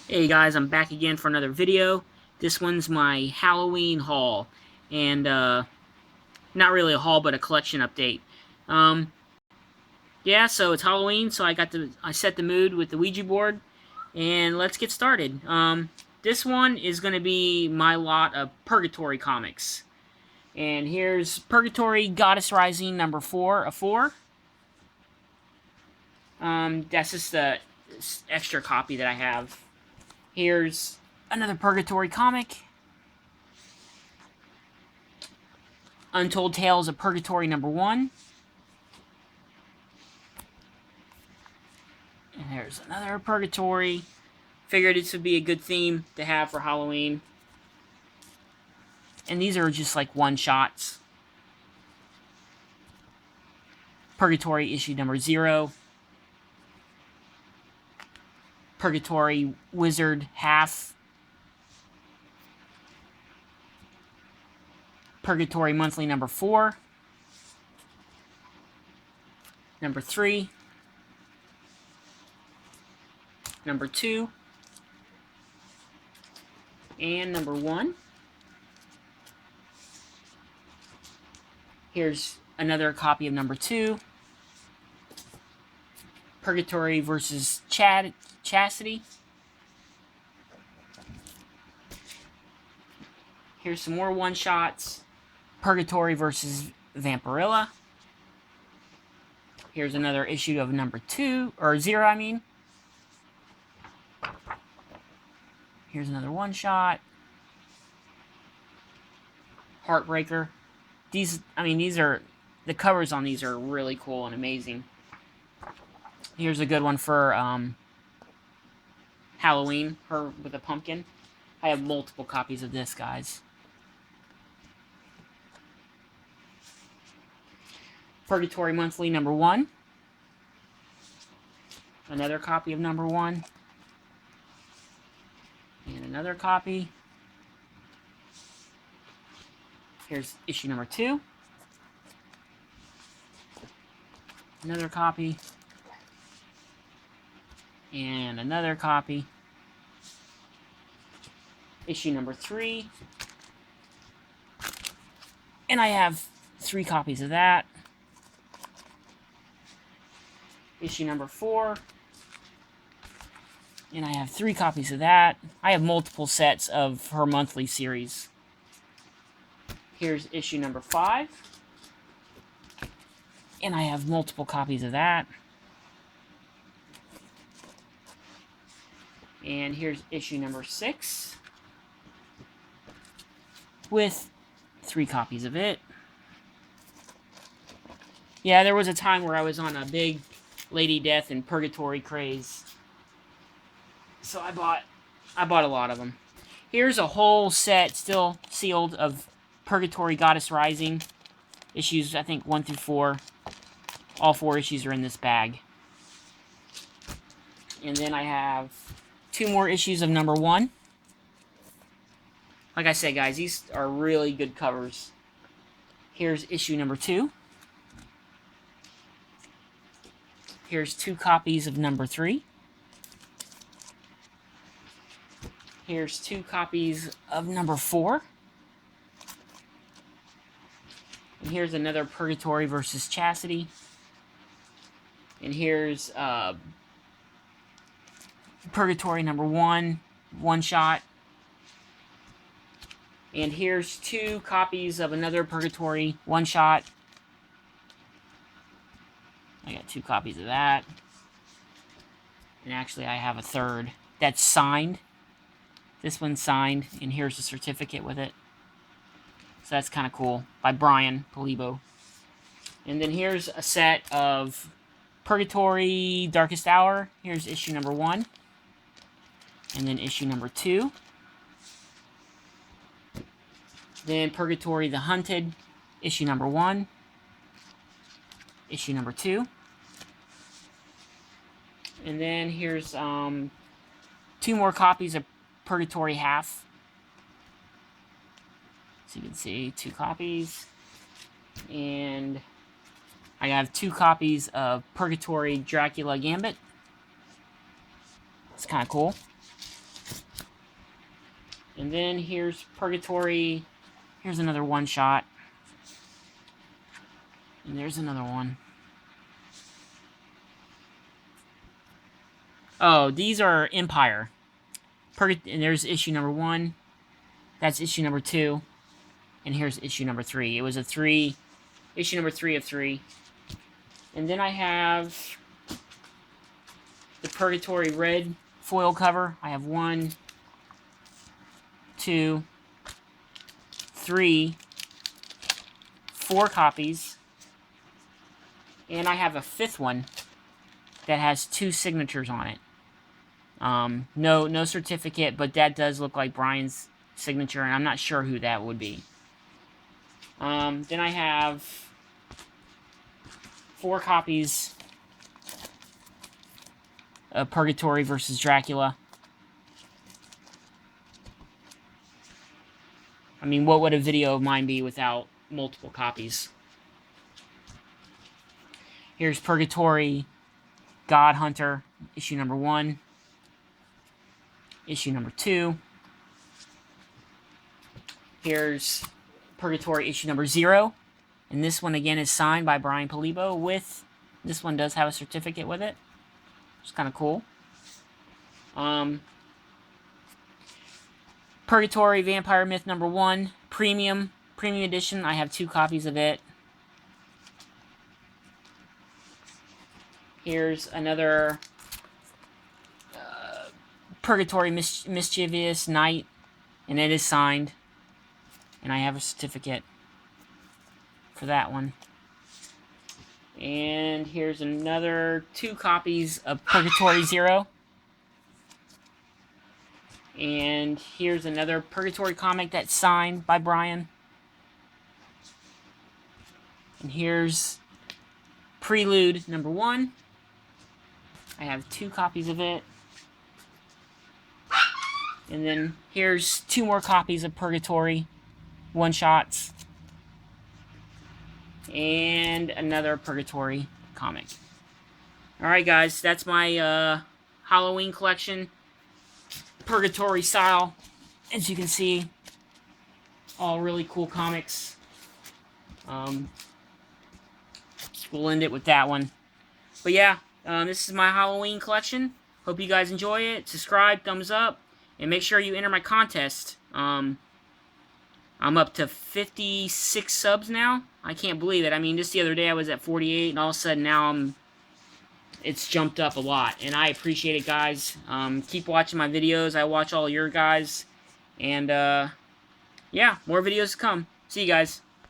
Hey guys, I'm back again for another video. This one's my Halloween haul, and not really a haul, but a collection update. Um, yeah, so it's Halloween, so I set the mood with the Ouija board, and let's get started. This one is going to be my lot of Purgatory comics, and here's Purgatory Goddess Rising number 4 of 4. That's just the extra copy that I have. Here's another Purgatory comic. Untold Tales of Purgatory number 1. And there's another Purgatory. Figured this would be a good theme to have for Halloween. And these are just like one-shots. Purgatory issue number 0. Purgatory Wizard half. Purgatory Monthly number 4. Number 3. Number 2. And number 1. Here's another copy of number 2. Purgatory versus Chastity. Here's some more one-shots. Purgatory versus Vampirilla. Here's another issue of number 2, or 0, I mean. Here's another one-shot. Heartbreaker. The covers on these are really cool and amazing. Here's a good one for Halloween, her with a pumpkin. I have multiple copies of this, guys. Purgatory Monthly number 1. Another copy of number 1. And another copy. Here's issue number 2. Another copy. And another copy. Issue number 3. And I have 3 copies of that. Issue number 4. And I have 3 copies of that. I have multiple sets of her monthly series. Here's issue number 5. And I have multiple copies of that. And here's issue number 6. With 3 copies of it. Yeah, there was a time where I was on a big Lady Death and Purgatory craze. So I bought a lot of them. Here's a whole set, still sealed, of Purgatory Goddess Rising. Issues, I think, 1 through 4. All 4 issues are in this bag. And then I have 2 more issues of number 1. Like I said, guys, these are really good covers. Here's issue number 2. Here's 2 copies of number 3. Here's 2 copies of number 4. And here's another Purgatory versus Chastity. And here's Purgatory number 1, one-shot. And here's 2 copies of another Purgatory one-shot. I got 2 copies of that. And actually, I have a third that's signed. This one's signed, and here's the certificate with it. So that's kind of cool. By Brian Polibo. And then here's a set of Purgatory Darkest Hour. Here's issue number 1. And then issue number 2. Then Purgatory The Hunted, issue number 1. Issue number 2. And then here's 2 more copies of Purgatory half. So you can see 2 copies. And I have 2 copies of Purgatory Dracula Gambit. It's kind of cool. And then here's Purgatori. Here's another one-shot. And there's another one. Oh, these are Empire. And there's issue number 1. That's issue number 2. And here's issue number 3. It was a 3... Issue number 3 of 3. And then I have the Purgatori red foil cover. I have 1, 2, 3, 4 copies. And I have a 5th one that has 2 signatures on it. No certificate, but that does look like Brian's signature, and I'm not sure who that would be. Then I have 4 copies of Purgatori versus Dracula. I mean, what would a video of mine be without multiple copies? Here's Purgatori God Hunter, issue number 1. Issue number 2. Here's Purgatori issue number 0. And this one, again, is signed by Brian Polibo with... This one does have a certificate with it. It's kind of cool. Purgatori Vampire Myth number 1. Premium edition. I have 2 copies of it. Here's another Purgatori Mischievous Night. And it is signed. And I have a certificate for that one. And here's another 2 copies of Purgatori 0. And here's another Purgatori comic that's signed by Brian. And here's Prelude number 1. I have 2 copies of it. And then here's 2 more copies of Purgatori one-shots. And another Purgatori comic. Alright guys, that's my Halloween collection. Purgatori style. As you can see, all really cool comics. We'll end it with that one. But yeah, this is my Halloween collection. Hope you guys enjoy it. Subscribe, thumbs up, and make sure you enter my contest. I'm up to 56 subs now. I can't believe it. I mean, just the other day I was at 48, and all of a sudden now it's jumped up a lot. And I appreciate it, guys. Keep watching my videos. I watch all your guys. And, yeah, more videos to come. See you guys.